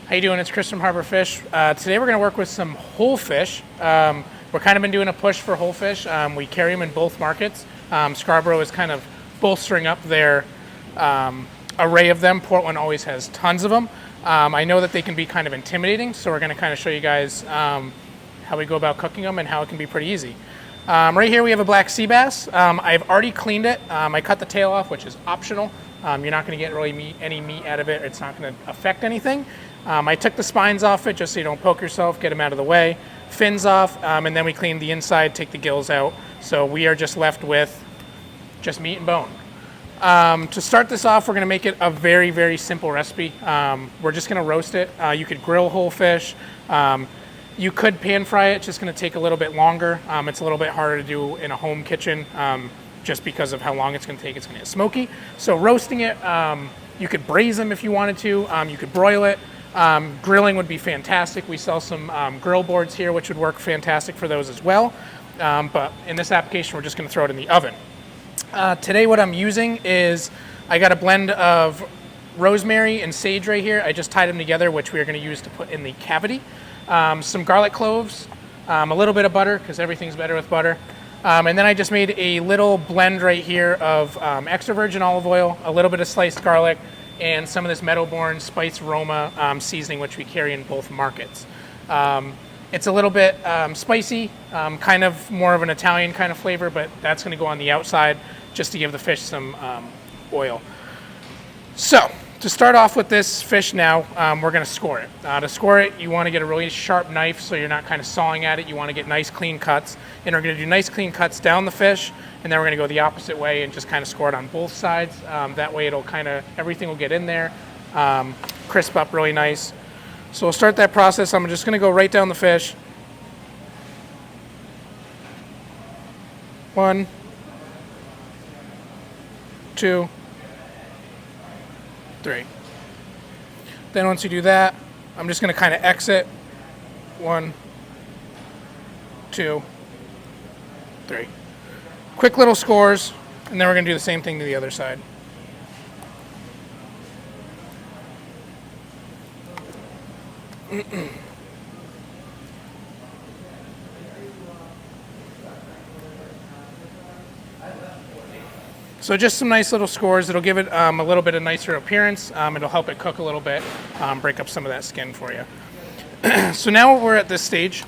How you doing? It's Chris from Harbor Fish. Today we're going to work with some whole fish. We're kind of been doing a push for whole fish. We carry them in both markets. Scarborough is kind of bolstering up their array of them. Portland always has tons of them. I know that they can be kind of intimidating, so we're going to kind of show you guys how we go about cooking them and how it can be pretty easy. Right here we have a black sea bass. I've already cleaned it. I cut the tail off, which is optional. You're not going to get really any meat out of it. It's not going to affect anything. I took the spines off it just so you don't poke yourself, get them out of the way. Fins off, and then we clean the inside, take the gills out. So we are just left with just meat and bone. To start this off, we're going to make it a very, very simple recipe. We're just going to roast it. You could grill whole fish. You could pan fry it. It's just going to take a little bit longer. It's a little bit harder to do in a home kitchen just because of how long it's going to take. It's going to get smoky. So roasting it, you could braise them if you wanted to. You could broil it. Grilling would be fantastic. We sell some grill boards here, which would work fantastic for those as well. But in this application, we're just going to throw it in the oven. Today, what I'm using is I got a blend of rosemary and sage right here. I just tied them together, which we are going to use to put in the cavity. Some garlic cloves, a little bit of butter, because everything's better with butter. And then I just made a little blend right here of extra virgin olive oil, a little bit of sliced garlic, and some of this Meadowborn Spice Roma seasoning, which we carry in both markets. It's a little bit spicy, kind of more of an Italian kind of flavor, but that's going to go on the outside just to give the fish some oil. So, to start off with this fish now, we're going to score it. To score it, you want to get a really sharp knife so you're not kind of sawing at it. You want to get nice clean cuts. And we're going to do nice clean cuts down the fish, and then we're going to go the opposite way and just kind of score it on both sides. That way it'll kind of, everything will get in there, crisp up really nice. So we'll start that process. I'm just going to go right down the fish. 1, 2, 3. Then once you do that, I'm just going to kind of exit. 1, 2, 3. Quick little scores, and then we're going to do the same thing to the other side. So just some nice little scores. It'll give it a little bit of nicer appearance. It'll help it cook a little bit, break up some of that skin for you. So now we're at this stage.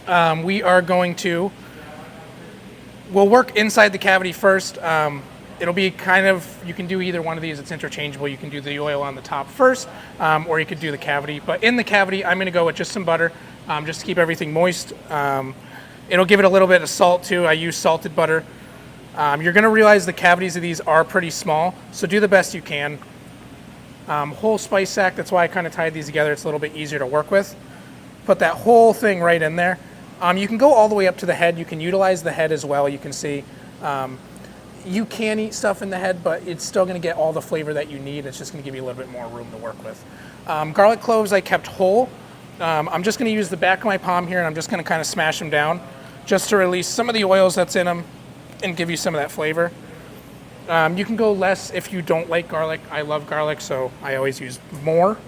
We are going to, we'll work inside the cavity first. It'll be kind of, you can do either one of these. It's interchangeable. You can do the oil on the top first, or you could do the cavity. But in the cavity, I'm going to go with just some butter, just to keep everything moist. It'll give it a little bit of salt too. I use salted butter. You're going to realize the cavities of these are pretty small, so do the best you can. Whole spice sack, that's why I kind of tied these together. It's a little bit easier to work with. Put that whole thing right in there. You can go all the way up to the head. You can utilize the head as well. You can see you can eat stuff in the head, but it's still going to get all the flavor that you need. It's just going to give you a little bit more room to work with. Garlic cloves I kept whole. I'm just going to use the back of my palm here, and I'm just going to kind of smash them down just to release some of the oils that's in them and give you some of that flavor. You can go less if you don't like garlic. I love garlic, so I always use more.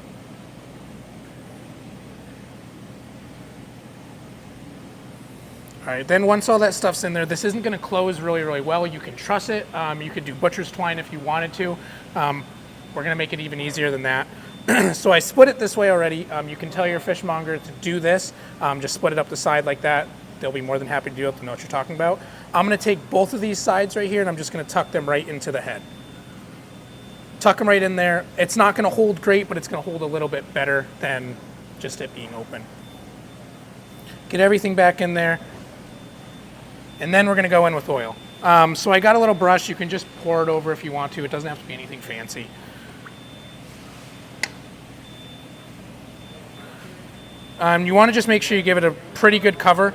All right, then once all that stuff's in there, this isn't going to close really, really well. You can truss it. You could do butcher's twine if you wanted to. We're going to make it even easier than that. So I split it this way already. You can tell your fishmonger to do this. Just split it up the side like that. They'll be more than happy to do it. They'll know what you're talking about. I'm going to take both of these sides right here, and I'm just going to tuck them right into the head. Tuck them right in there. It's not going to hold great, but it's going to hold a little bit better than just it being open. Get everything back in there. And then we're going to go in with oil. So I got a little brush. You can just pour it over if you want to. It doesn't have to be anything fancy. You want to just make sure you give it a pretty good cover.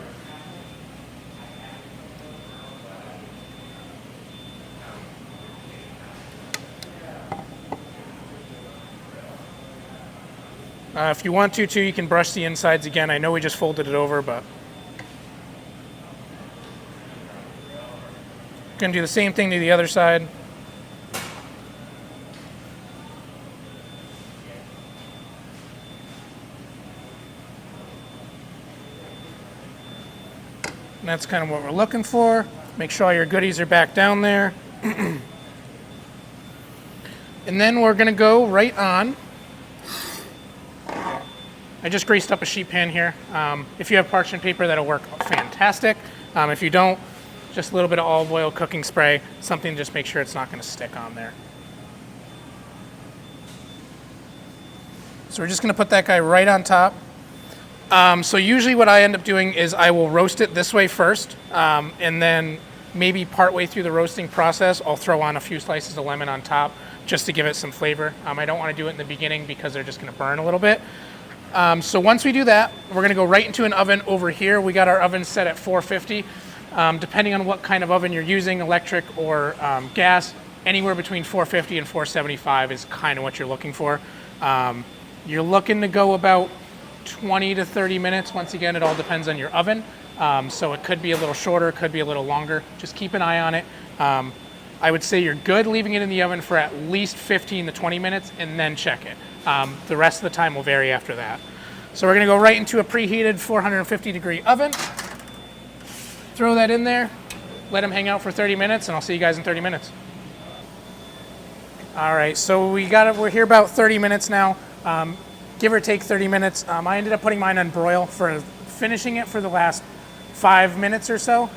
If you want to, too, you can brush the insides again. I know we just folded it over, but going to do the same thing to the other side. And that's kind of what we're looking for. Make sure all your goodies are back down there. And then we're gonna go right on. I just greased up a sheet pan here. If you have parchment paper, that'll work fantastic. If you don't, just a little bit of olive oil, cooking spray, something to just make sure it's not gonna stick on there. So we're just gonna put that guy right on top. So usually what I end up doing is I will roast it this way first, and then maybe partway through the roasting process, I'll throw on a few slices of lemon on top just to give it some flavor. I don't want to do it in the beginning because they're just going to burn a little bit. So once we do that, we're going to go right into an oven over here. We got our oven set at 450. Depending on what kind of oven you're using, electric or gas, anywhere between 450 and 475 is kind of what you're looking for. You're looking to go about 20 to 30 minutes. Once again, it all depends on your oven. So it could be a little shorter, could be a little longer. Just keep an eye on it. I would say you're good leaving it in the oven for at least 15 to 20 minutes and then check it. The rest of the time will vary after that. So we're gonna go right into a preheated 450 degree oven. Throw that in there, let them hang out for 30 minutes, and I'll see you guys in 30 minutes. All right, so we're here about 30 minutes now. Give or take 30 minutes. I ended up putting mine on broil for finishing it for the last 5 minutes or so.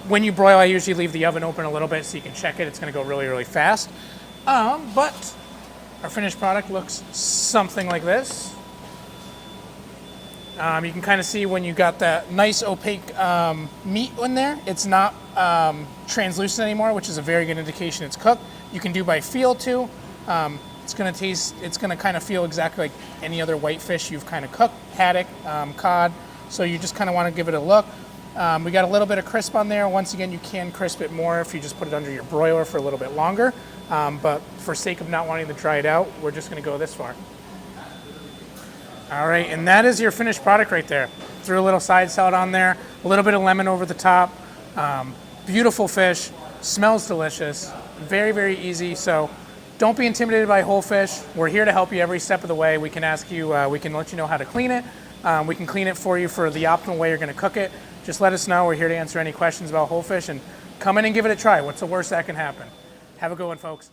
When you broil, I usually leave the oven open a little bit so you can check it. It's gonna go really, really fast. But our finished product looks something like this. You can kind of see when you got that nice opaque meat in there, it's not translucent anymore, which is a very good indication it's cooked. You can do by feel too. It's gonna kind of feel exactly like any other white fish you've kind of cooked, haddock, cod. So you just kind of want to give it a look. We got a little bit of crisp on there. Once again, you can crisp it more if you just put it under your broiler for a little bit longer. But for sake of not wanting to dry it out, we're just gonna go this far. All right, and that is your finished product right there. Threw a little side salad on there, a little bit of lemon over the top. Beautiful fish, smells delicious, very, very easy. So don't be intimidated by whole fish. We're here to help you every step of the way. We can ask you, we can let you know how to clean it. We can clean it for you for the optimal way you're gonna cook it. Just let us know. We're here to answer any questions about whole fish, and come in and give it a try. What's the worst that can happen? Have a good one, folks.